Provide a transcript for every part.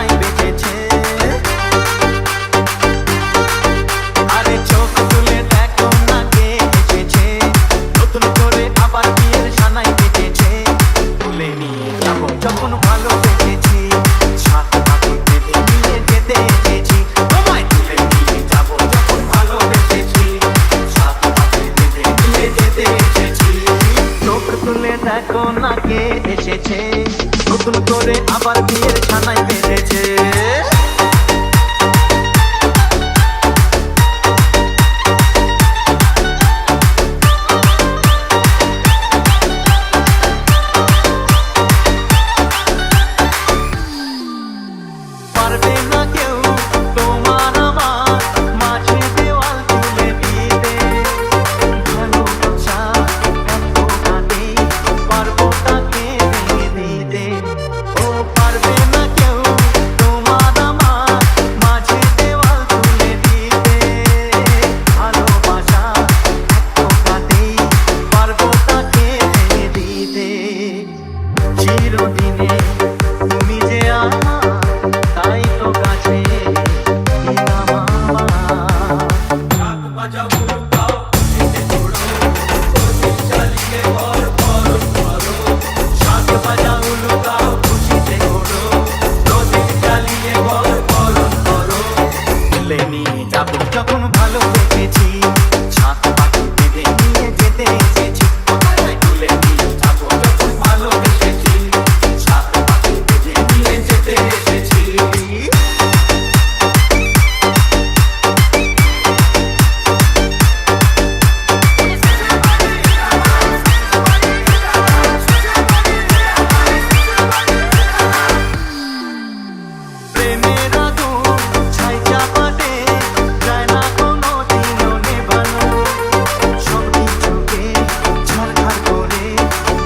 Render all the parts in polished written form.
ছানায় বেঁচেছে। আরে চোখ তুলে দেখো না কে এসেছে, নতুন করে আবার বিয়ের ছানায় বেঁচেছে। তুলে নিয়ে যাবো যখন ভালোবেসেছি, সাত পাখি বেঁধে নিয়ে যেতে এসেছি। তোমায় তুলে নিয়ে যাবো যখন ভালোবেসেছি, সাত পাখি বেঁধে নিয়ে যেতে এসেছি। চোখ তুলে দেখো না কে এসেছে, নতুন করে আবার বিয়ের ছানায় বেঁধেছে। পারবে না কেউ তোমার আমার মাঝে দেওয়াল তুলে দিতে, ভালোবাসা এত কাঁদে পারবো তাকে ভেঙে দিতে। ও পারবে না কেউ তোমার আমার মাঝে দেওয়াল তুলে দিতে, ভালোবাসা এত কাঁদে পারবো তাকে ভেঙে দিতে। চিরদিনে তুমি যে আমার, তাই তো কাছে এলাম আবার। সাত বাজা উলুকাও খুশিতে ঘোরো, প্রদীপ জ্বালিয়ে ঘর বরণ করো। সাত বাজা উলুকাও খুশিতে ঘোরো, প্রদীপ জ্বালিয়ে ঘর বরণ করো। তুলে নিয়ে যাবো যখন ভালোবেসেছি, সাত পাখি বেঁধে নিয়ে যেতে এসেছি। তুলে নিয়ে যাবো যখন ভালোবেসেছি, সাত পাখি বেঁধে নিয়ে যেতে এসেছি। প্রেমের আগুন ছাই চাপাতে যায় না কোনো দিনও নেভানো, সব কিছুকে ছারখার করে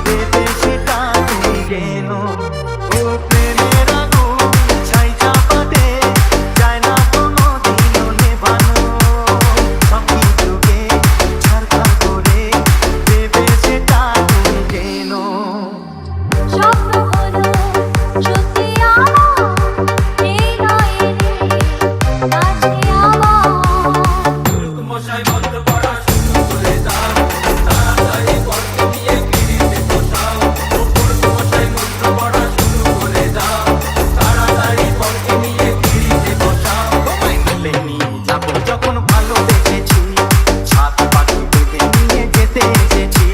দেবে সেটা তুমি কেন। ও প্রেমের আগুন ছাই চাপাতে যায় না কোনো দিনও নেভানো, সব কিছুকে ছারখার করে দেবে সেটা তুমি কেন। স্বপ্ন হলো সত্যি আমার, এই নয় রে কাছে আমার। মশাই বন্ধ করা শুরু করে দাও, তাড়াতাড়ি গল্প নিয়ে পিড়িতে বসাও। মশাই বন্ধ করা শুরু করে দাও, তাড়াতাড়ি গল্প নিয়ে পিড়িতে বসাও। তোমায় তুলে নিয়ে যাবো যখন ভালোবেসেছি, সাত পাখি বেঁধে নিয়ে যেতে এসেছি।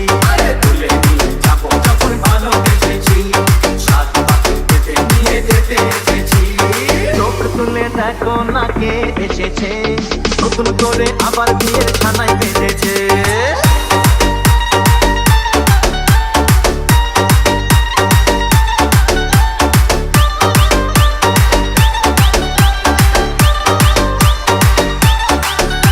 তুলে নিয়ে যাবো যখন ভালোবেসেছি, সাত পাখি বেঁধে নিয়ে যেতে এসেছি। চোখ তুলে দেখো না কে এসেছে, নতুন করে আবার বিয়ের ছানায়